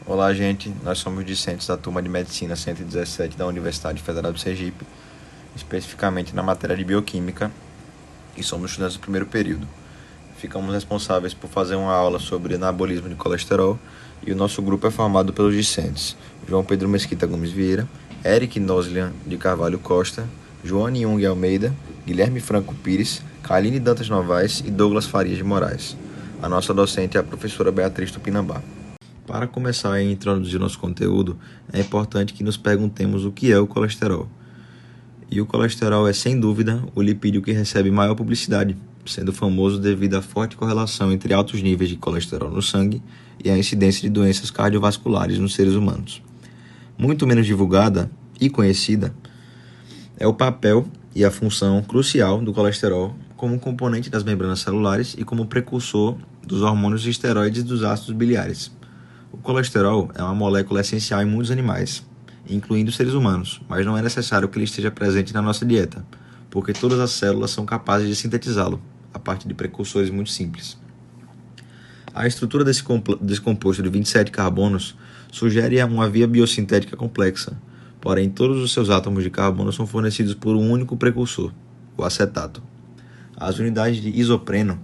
Olá, gente. Nós somos discentes da turma de Medicina 117 da Universidade Federal do Sergipe, especificamente na matéria de Bioquímica, e somos estudantes do primeiro período. Ficamos responsáveis por fazer uma aula sobre anabolismo de colesterol e o nosso grupo é formado pelos discentes João Pedro Mesquita Gomes Vieira, Eric Noslian de Carvalho Costa, Joane Jung Almeida, Guilherme Franco Pires, Kaline Dantas Novaes e Douglas Farias de Moraes. A nossa docente é a professora Beatriz Tupinambá. Para começar a introduzir nosso conteúdo, é importante que nos perguntemos o que é o colesterol. E o colesterol é, sem dúvida, o lipídio que recebe maior publicidade, sendo famoso devido à forte correlação entre altos níveis de colesterol no sangue e a incidência de doenças cardiovasculares nos seres humanos. Muito menos divulgada e conhecida é o papel e a função crucial do colesterol como componente das membranas celulares e como precursor dos hormônios esteroides dos ácidos biliares. O colesterol é uma molécula essencial em muitos animais, incluindo os seres humanos, mas não é necessário que ele esteja presente na nossa dieta, porque todas as células são capazes de sintetizá-lo, a partir de precursores muito simples. A estrutura desse composto de 27 carbonos sugere uma via biosintética complexa, porém todos os seus átomos de carbono são fornecidos por um único precursor, o acetato. As unidades de isopreno,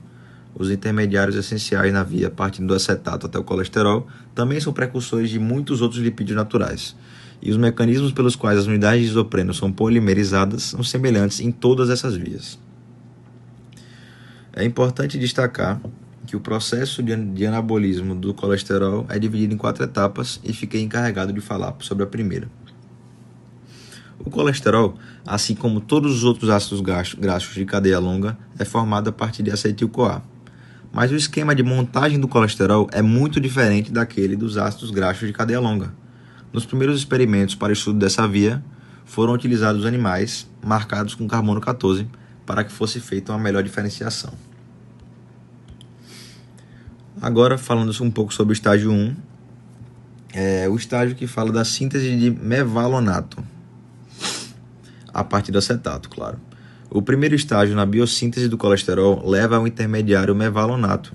os intermediários essenciais na via partindo do acetato até o colesterol, também são precursores de muitos outros lipídios naturais, e os mecanismos pelos quais as unidades de isopreno são polimerizadas são semelhantes em todas essas vias. É importante destacar que o processo de anabolismo do colesterol é dividido em 4 etapas e fiquei encarregado de falar sobre a primeira. O colesterol, assim como todos os outros ácidos graxos de cadeia longa, é formado a partir de acetil-CoA. Mas o esquema de montagem do colesterol é muito diferente daquele dos ácidos graxos de cadeia longa. Nos primeiros experimentos para o estudo dessa via, foram utilizados animais marcados com carbono 14 para que fosse feita uma melhor diferenciação. Agora, falando um pouco sobre o estágio 1, é o estágio que fala da síntese de mevalonato, a partir do acetato, claro. O primeiro estágio na biossíntese do colesterol leva ao intermediário mevalonato.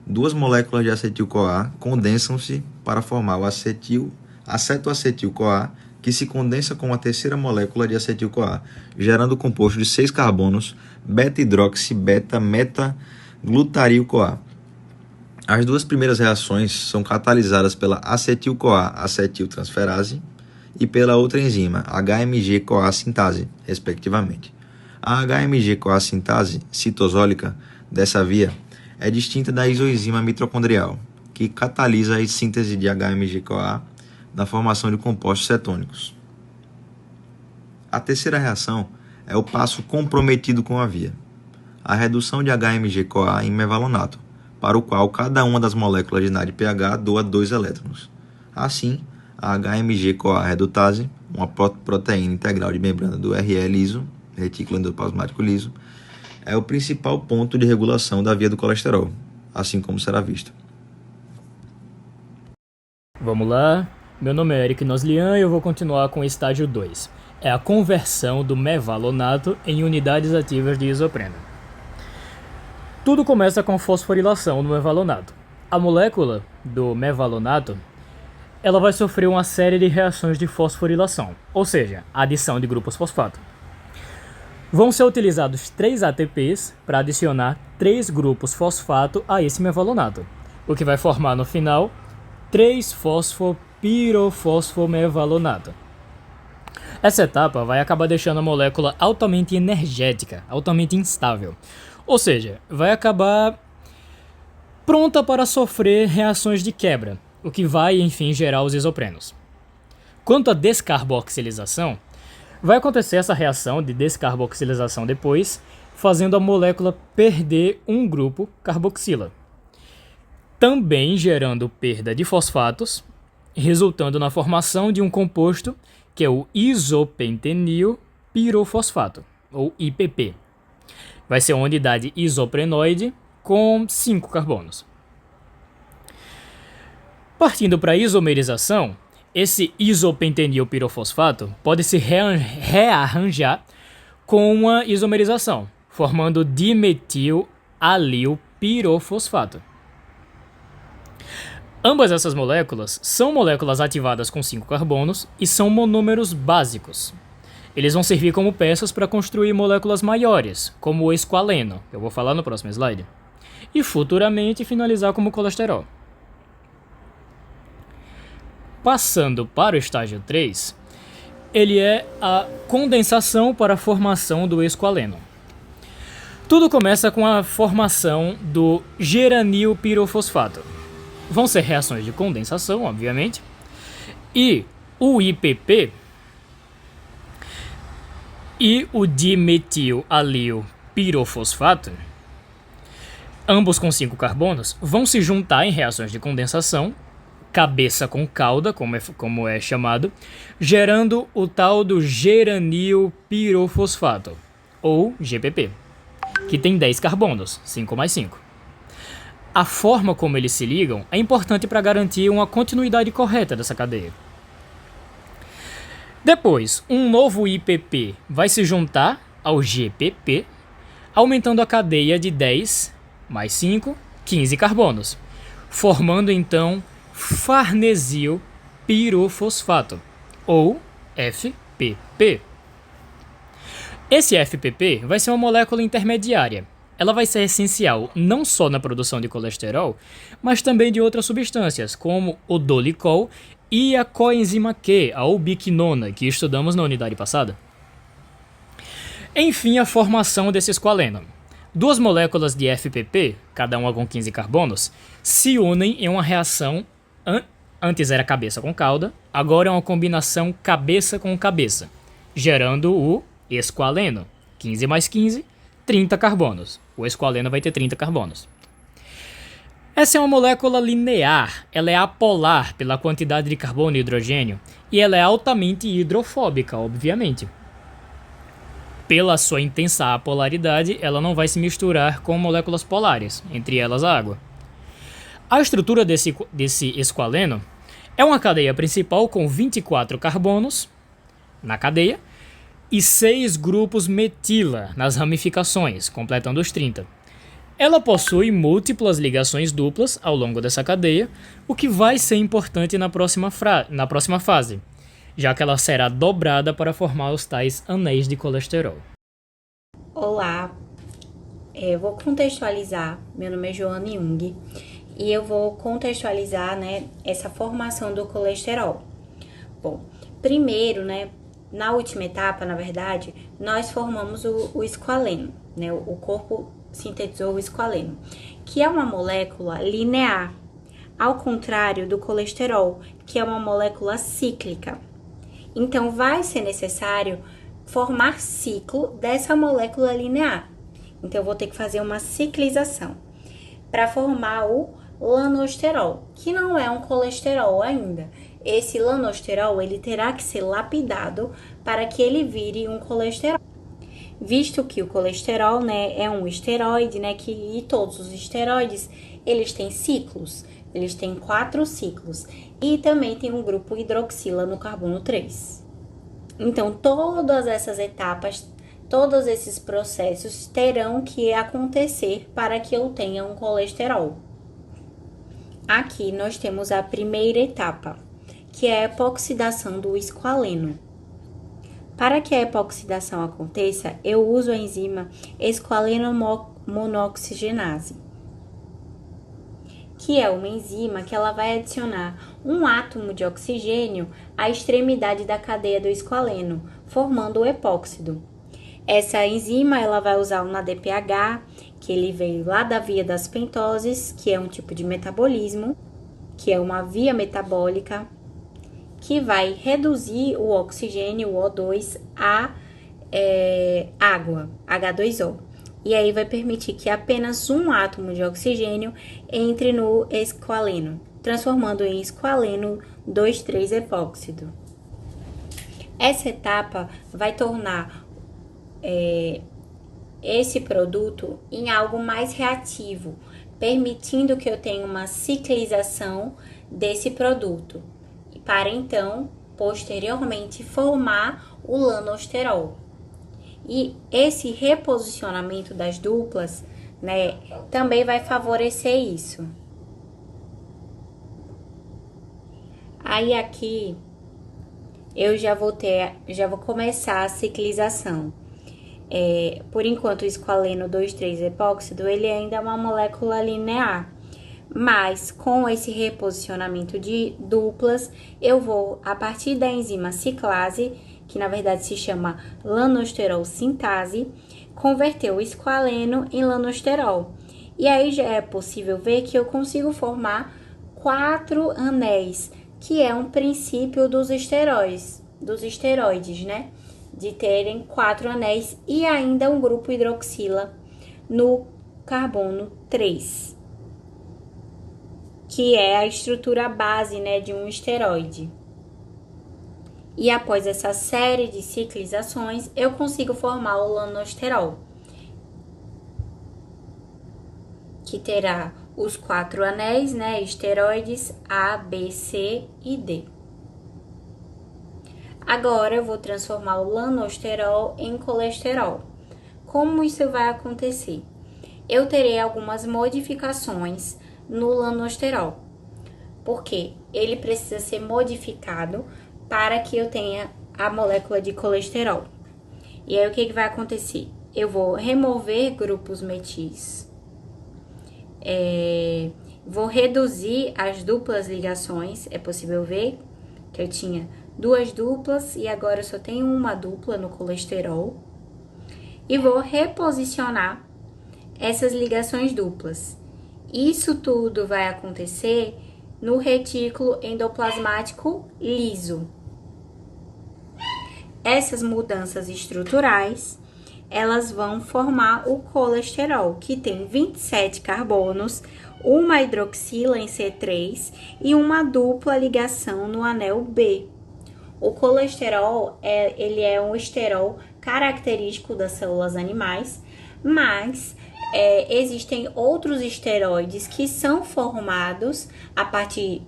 2 moléculas de acetil-CoA condensam-se para formar o acetoacetil-CoA, que se condensa com a terceira molécula de acetil-CoA, gerando o composto de 6 carbonos beta-hidroxi-beta-metaglutaryl-CoA. As 2 primeiras reações são catalisadas pela acetil-CoA acetiltransferase e pela outra enzima, HMG-CoA sintase, respectivamente. A HMG-CoA sintase citosólica dessa via é distinta da isoenzima mitocondrial, que catalisa a síntese de HMG-CoA na formação de compostos cetônicos. A terceira reação é o passo comprometido com a via, a redução de HMG-CoA em mevalonato, para o qual cada uma das moléculas de NADPH doa 2 elétrons. Assim, a HMG-CoA redutase, uma proteína integral de membrana do RE liso, retículo endoplasmático liso, é o principal ponto de regulação da via do colesterol, assim como será visto. Vamos lá, meu nome é Eric Noslian e eu vou continuar com o estágio 2. É a conversão do mevalonato em unidades ativas de isopreno. Tudo começa com fosforilação do mevalonato. A molécula do mevalonato ela vai sofrer uma série de reações de fosforilação, ou seja, adição de grupos fosfato. Vão ser utilizados 3 ATPs para adicionar 3 grupos fosfato a esse mevalonato, o que vai formar no final 3-fosfopirofosfomevalonato. Essa etapa vai acabar deixando a molécula altamente energética, altamente instável, ou seja, vai acabar pronta para sofrer reações de quebra, o que vai, enfim, gerar os isoprenos. Quanto à descarboxilização, vai acontecer essa reação de descarboxilização depois, fazendo a molécula perder um grupo carboxila, também gerando perda de fosfatos, resultando na formação de um composto que é o isopentenil pirofosfato, ou IPP. Vai ser uma unidade isoprenoide com 5 carbonos. Partindo para a isomerização, esse isopentenil pirofosfato pode se rearranjar com uma isomerização, formando dimetil alil pirofosfato. Ambas essas moléculas são moléculas ativadas com 5 carbonos e são monômeros básicos. Eles vão servir como peças para construir moléculas maiores, como o esqualeno, que eu vou falar no próximo slide, e futuramente finalizar como colesterol. Passando para o estágio 3, ele é a condensação para a formação do esqualeno. Tudo começa com a formação do geranilpirofosfato. Vão ser reações de condensação, obviamente, e o IPP e o dimetilalilpirofosfato, ambos com 5 carbonos, vão se juntar em reações de condensação, cabeça com cauda, como é chamado, gerando o tal do geranilpirofosfato, ou GPP, que tem 10 carbonos, 5 mais 5. A forma como eles se ligam é importante para garantir uma continuidade correta dessa cadeia. Depois, um novo IPP vai se juntar ao GPP, aumentando a cadeia de 10 mais 5, 15 carbonos, formando então farnesilpirofosfato, ou FPP. Esse FPP vai ser uma molécula intermediária. Ela vai ser essencial não só na produção de colesterol, mas também de outras substâncias, como o dolicol e a coenzima Q, a ubiquinona, que estudamos na unidade passada. Enfim, a formação desse esqualeno. Duas moléculas de FPP, cada uma com 15 carbonos, se unem em uma reação, antes era cabeça com cauda, agora é uma combinação cabeça com cabeça, gerando o esqualeno. 15 mais 15, 30 carbonos. O esqualeno vai ter 30 carbonos. Essa é uma molécula linear, ela é apolar pela quantidade de carbono e hidrogênio, e ela é altamente hidrofóbica, obviamente. Pela sua intensa apolaridade, ela não vai se misturar com moléculas polares, entre elas a água. A estrutura desse esqualeno é uma cadeia principal com 24 carbonos na cadeia e 6 grupos metila nas ramificações, completando os 30. Ela possui múltiplas ligações duplas ao longo dessa cadeia, o que vai ser importante na próxima fase, já que ela será dobrada para formar os tais anéis de colesterol. Olá, eu vou contextualizar, meu nome é Joana Jung, e eu vou contextualizar, essa formação do colesterol. Bom, primeiro, na última etapa, na verdade, nós formamos o esqualeno, o corpo sintetizou o esqualeno, que é uma molécula linear, ao contrário do colesterol, que é uma molécula cíclica. Então, vai ser necessário formar ciclo dessa molécula linear. Então, eu vou ter que fazer uma ciclização para formar o lanosterol, que não é um colesterol ainda. Esse lanosterol, ele terá que ser lapidado para que ele vire um colesterol. Visto que o colesterol, é um esteroide, e todos os esteroides, eles têm ciclos. Eles têm 4 ciclos. E também tem um grupo hidroxila no carbono 3. Então, todas essas etapas, todos esses processos terão que acontecer para que eu tenha um colesterol. Aqui nós temos a primeira etapa, que é a epoxidação do esqualeno. Para que a epoxidação aconteça, eu uso a enzima esqualenomonoxigenase, que é uma enzima que ela vai adicionar um átomo de oxigênio à extremidade da cadeia do esqualeno, formando o epóxido. Essa enzima ela vai usar o NADPH, que ele veio lá da via das pentoses, que é um tipo de metabolismo, que é uma via metabólica, que vai reduzir o oxigênio, o O2, a água, H2O. E aí vai permitir que apenas um átomo de oxigênio entre no esqualeno, transformando em esqualeno 2,3-epóxido. Essa etapa vai tornar esse produto em algo mais reativo, permitindo que eu tenha uma ciclização desse produto, para então, posteriormente, formar o lanosterol. E esse reposicionamento das duplas, também vai favorecer isso. Aí aqui eu já vou começar a ciclização. Por enquanto o esqualeno 2,3-epóxido, ele ainda é uma molécula linear. Mas com esse reposicionamento de duplas, eu vou, a partir da enzima ciclase, que na verdade se chama lanosterol sintase, converter o esqualeno em lanosterol. E aí já é possível ver que eu consigo formar 4 anéis, que é um princípio dos esteroides, né? De terem 4 anéis e ainda um grupo hidroxila no carbono 3, que é a estrutura base, né, de um esteroide. E após essa série de ciclizações, eu consigo formar o lanosterol, que terá os 4 anéis, né, esteroides A, B, C e D. Agora eu vou transformar o lanosterol em colesterol. Como isso vai acontecer? Eu terei algumas modificações no lanosterol, porque ele precisa ser modificado para que eu tenha a molécula de colesterol. E aí o que vai acontecer? Eu vou remover grupos metis, vou reduzir as duplas ligações. É possível ver que eu tinha 2 duplas e agora eu só tenho uma dupla no colesterol. E vou reposicionar essas ligações duplas. Isso tudo vai acontecer no retículo endoplasmático liso. Essas mudanças estruturais, elas vão formar o colesterol, que tem 27 carbonos, uma hidroxila em C3 e uma dupla ligação no anel B. O colesterol, ele é um esterol característico das células animais, mas existem outros esteroides que são formados a partir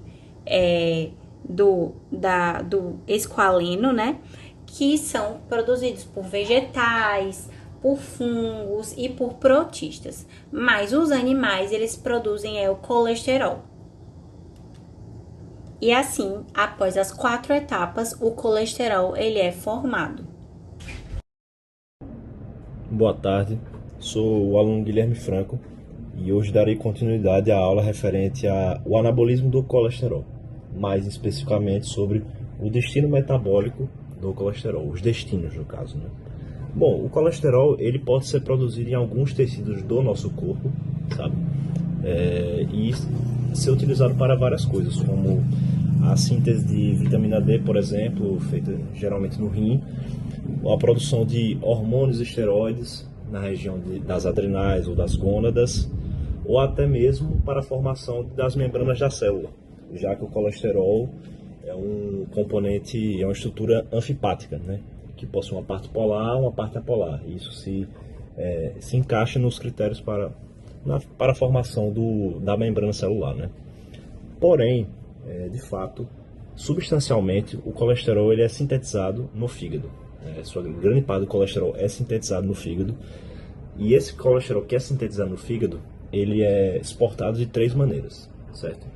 do esqualeno, né? Que são produzidos por vegetais, por fungos e por protistas. Mas os animais, eles produzem o colesterol. E assim, após as 4 etapas, o colesterol ele é formado. Boa tarde, sou o aluno Guilherme Franco e hoje darei continuidade à aula referente ao anabolismo do colesterol, mais especificamente sobre o destino metabólico do colesterol, os destinos no caso, né? Bom, o colesterol ele pode ser produzido em alguns tecidos do nosso corpo, sabe? E ser utilizado para várias coisas, como a síntese de vitamina D, por exemplo, feita geralmente no rim, a produção de hormônios esteroides na região das adrenais ou das gônadas, ou até mesmo para a formação das membranas da célula, já que o colesterol é um componente, é uma estrutura anfipática, né? Que possui uma parte polar e uma parte apolar. Isso se encaixa nos critérios para a formação da membrana celular, né? Porém, de fato, substancialmente, o colesterol ele é sintetizado no fígado. Sua grande parte do colesterol é sintetizado no fígado. E esse colesterol que é sintetizado no fígado, ele é exportado de 3 maneiras, certo?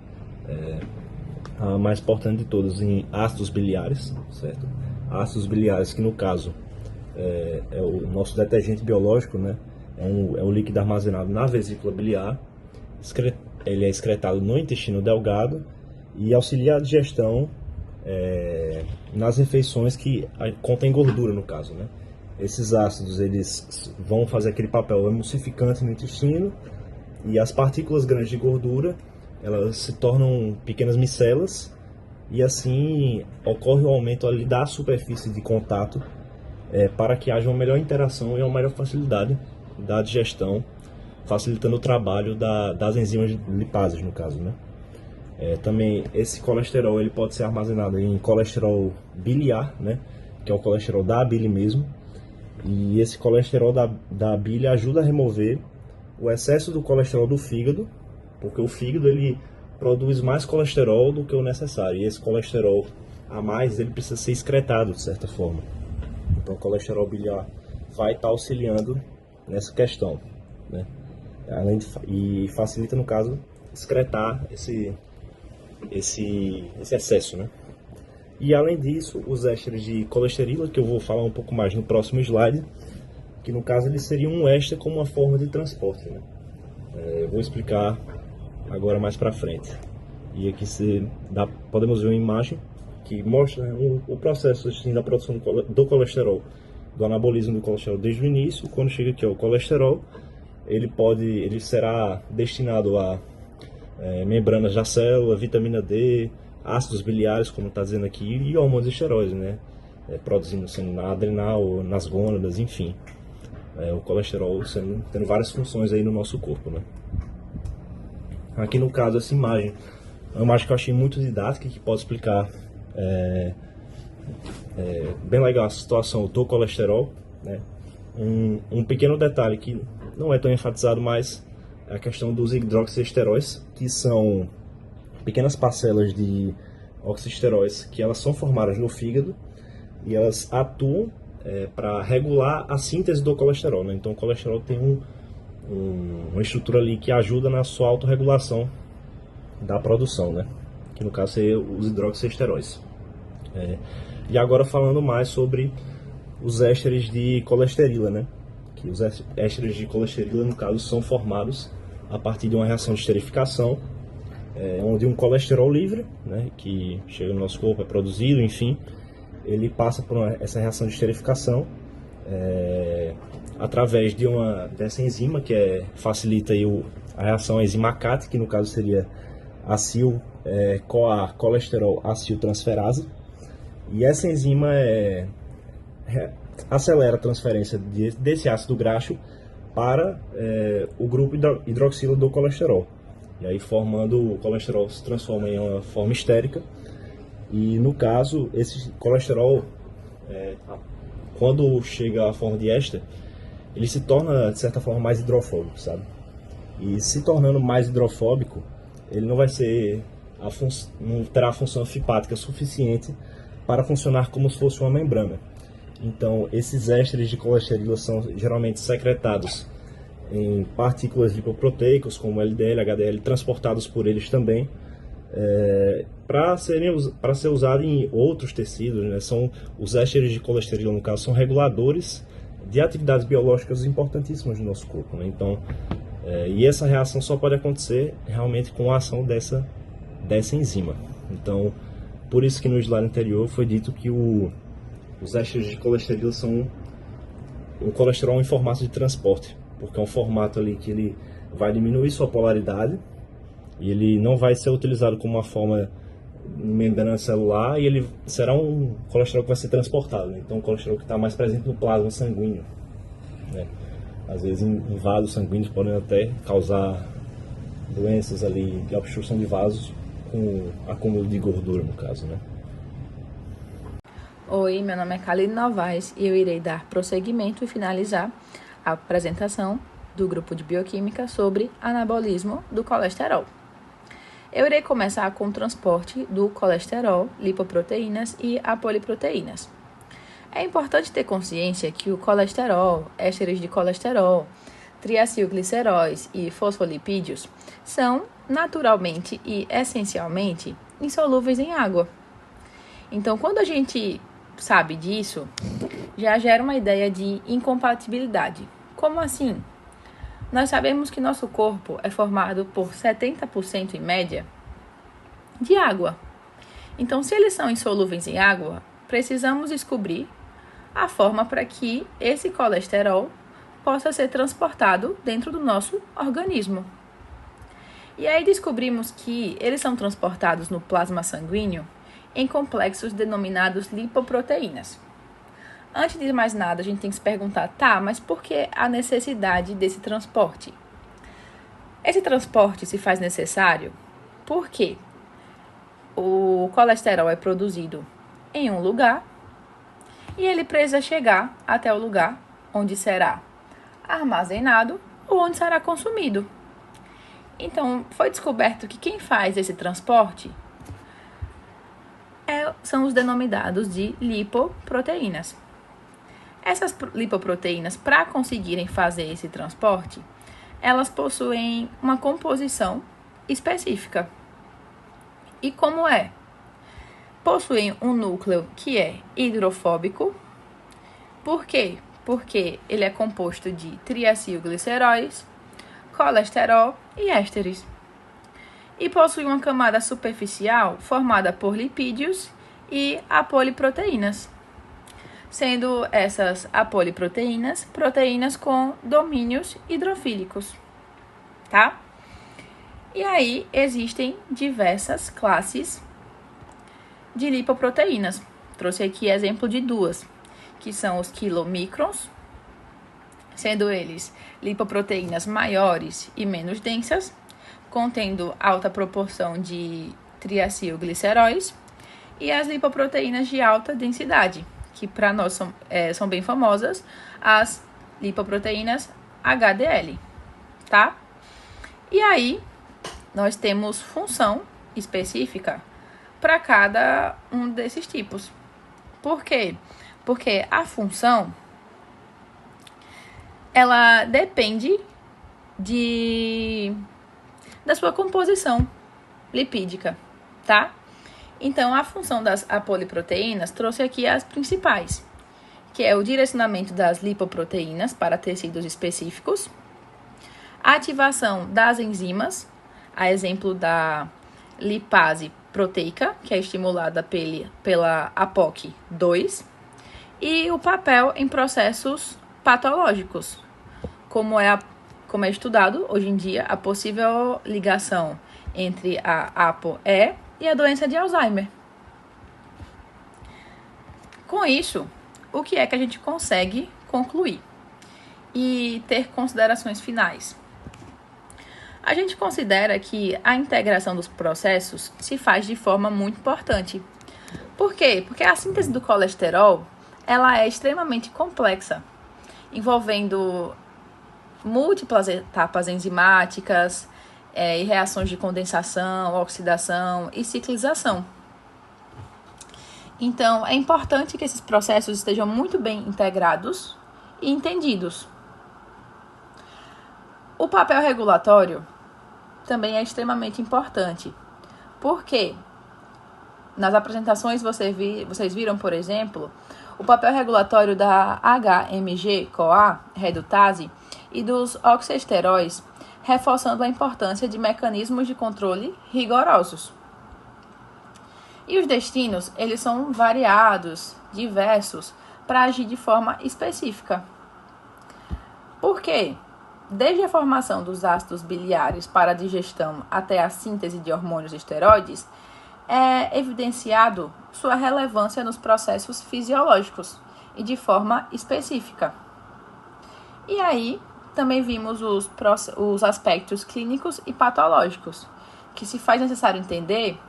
A mais importante de todas em ácidos biliares, certo? Ácidos biliares que no caso é o nosso detergente biológico, né? É um líquido armazenado na vesícula biliar. Ele é excretado no intestino delgado e auxilia a digestão nas refeições que contêm gordura, no caso, né? Esses ácidos eles vão fazer aquele papel emulsificante no intestino e as partículas grandes de gordura elas se tornam pequenas micelas e assim ocorre o aumento ali da superfície de contato para que haja uma melhor interação e uma melhor facilidade da digestão, facilitando o trabalho das enzimas lipases, no caso, né? Também esse colesterol ele pode ser armazenado em colesterol biliar, né? Que é o colesterol da bile mesmo. E esse colesterol da bile ajuda a remover o excesso do colesterol do fígado, porque o fígado ele produz mais colesterol do que o necessário. E esse colesterol a mais ele precisa ser excretado de certa forma. Então o colesterol biliar vai estar auxiliando nessa questão, né? E facilita no caso excretar esse excesso, né? E além disso, os ésteres de colesterol, que eu vou falar um pouco mais no próximo slide, que no caso eles seriam um éster como uma forma de transporte, né? Eu vou explicar agora mais para frente. E aqui podemos ver uma imagem que mostra, né, o processo assim, da produção do colesterol, do anabolismo do colesterol desde o início. Quando chega aqui ao colesterol, ele será destinado a membranas da célula, vitamina D, ácidos biliares, como está dizendo aqui, e hormônios esteroides, né? Produzindo sendo na adrenal, nas gônadas, enfim. O colesterol tendo várias funções aí no nosso corpo, né? Aqui no caso, essa imagem é uma imagem que eu achei muito didática, que pode explicar bem legal a situação do colesterol, né? Um pequeno detalhe que não é tão enfatizado, mas é a questão dos hidroxiesteróis, que são pequenas parcelas de oxiesteróis que elas são formadas no fígado e elas atuam para regular a síntese do colesterol, né? Então o colesterol tem uma estrutura ali que ajuda na sua autorregulação da produção, né? Que no caso seria os hidroxiesteróis. E agora falando mais sobre os ésteres de colesterol, né? Que os ésteres de colesterol, no caso, são formados a partir de uma reação de esterificação, onde um colesterol livre, né, que chega no nosso corpo, é produzido, enfim, ele passa por essa reação de esterificação através dessa enzima que facilita aí a reação a enzima CAT, que no caso seria acil-CoA colesterol aciltransferase. E essa enzima acelera a transferência desse ácido graxo para o grupo hidroxilo do colesterol. E aí o colesterol se transforma em uma forma estérica. E no caso, esse colesterol, quando chega à forma de éster, ele se torna, de certa forma, mais hidrofóbico, sabe? E se tornando mais hidrofóbico, ele não terá a função fipática suficiente para funcionar como se fosse uma membrana. Então, esses ésteres de colesterol são geralmente secretados em partículas lipoproteicas, como LDL, HDL, transportados por eles também, para ser usado em outros tecidos, né? Os ésteres de colesterol, no caso, são reguladores de atividades biológicas importantíssimas no nosso corpo, né? Então, e essa reação só pode acontecer realmente com a ação dessa enzima. Então, por isso que no slide anterior foi dito que os ésteres de colesterol são um colesterol em formato de transporte, porque é um formato ali que ele vai diminuir sua polaridade e ele não vai ser utilizado como uma forma membrana celular, e ele será um colesterol que vai ser transportado, né? Então, um colesterol que está mais presente no plasma sanguíneo, né? Às vezes em vasos sanguíneos podem até causar doenças ali de obstrução de vasos com acúmulo de gordura, no caso, né? Oi, meu nome é Kaline Novaes e eu irei dar prosseguimento e finalizar a apresentação do grupo de bioquímica sobre anabolismo do colesterol. Eu irei começar com o transporte do colesterol, lipoproteínas e apoliproteínas. É importante ter consciência que o colesterol, ésteres de colesterol, triacilgliceróis e fosfolipídios são naturalmente e essencialmente insolúveis em água. Então, quando a gente sabe disso, já gera uma ideia de incompatibilidade. Como assim? Nós sabemos que nosso corpo é formado por 70% em média de água. Então, se eles são insolúveis em água, precisamos descobrir a forma para que esse colesterol possa ser transportado dentro do nosso organismo. E aí descobrimos que eles são transportados no plasma sanguíneo em complexos denominados lipoproteínas. Antes de mais nada, a gente tem que se perguntar, mas por que a necessidade desse transporte? Esse transporte se faz necessário porque o colesterol é produzido em um lugar e ele precisa chegar até o lugar onde será armazenado ou onde será consumido. Então, foi descoberto que quem faz esse transporte são os denominados de lipoproteínas. Essas lipoproteínas, para conseguirem fazer esse transporte, elas possuem uma composição específica. E como é? possuem um núcleo que é hidrofóbico. Por quê? Porque ele é composto de triacilgliceróis, colesterol e ésteres. E possui uma camada superficial formada por lipídios e apoliproteínas, sendo essas apoliproteínas proteínas com domínios hidrofílicos, tá? E aí existem diversas classes de lipoproteínas. Trouxe aqui exemplo de duas, que são os quilomicrons, sendo eles lipoproteínas maiores e menos densas, contendo alta proporção de triacilgliceróis, e as lipoproteínas de alta densidade, que para nós são bem famosas, as lipoproteínas HDL, tá? E aí, nós temos função específica para cada um desses tipos. Por quê? Porque a função, ela depende da sua composição lipídica, tá? Então, a função das apoliproteínas trouxe aqui as principais, que é o direcionamento das lipoproteínas para tecidos específicos, a ativação das enzimas, a exemplo da lipase proteica, que é estimulada pela APOC2, e o papel em processos patológicos, como é estudado hoje em dia a possível ligação entre a ApoE e a doença de Alzheimer. Com isso, o que é que a gente consegue concluir e ter considerações finais? A gente considera que a integração dos processos se faz de forma muito importante. Por quê? Porque a síntese do colesterol, ela é extremamente complexa, envolvendo múltiplas etapas enzimáticas, e reações de condensação, oxidação e ciclização. Então, é importante que esses processos estejam muito bem integrados e entendidos. O papel regulatório também é extremamente importante, porque nas apresentações vocês viram, por exemplo, o papel regulatório da HMG-CoA redutase e dos oxiesteróis, reforçando a importância de mecanismos de controle rigorosos. E os destinos, eles são variados, diversos, para agir de forma específica. Por quê? Desde a formação dos ácidos biliares para a digestão até a síntese de hormônios esteroides, é evidenciado sua relevância nos processos fisiológicos e de forma específica. E aí, também vimos os aspectos clínicos e patológicos, que se faz necessário entender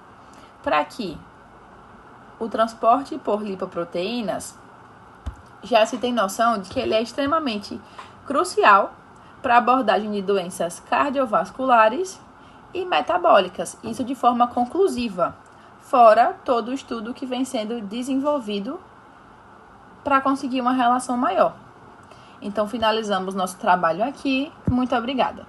para que o transporte por lipoproteínas já se tem noção de que ele é extremamente crucial para a abordagem de doenças cardiovasculares e metabólicas, isso de forma conclusiva, fora todo o estudo que vem sendo desenvolvido para conseguir uma relação maior. Então, finalizamos nosso trabalho aqui. Muito obrigada.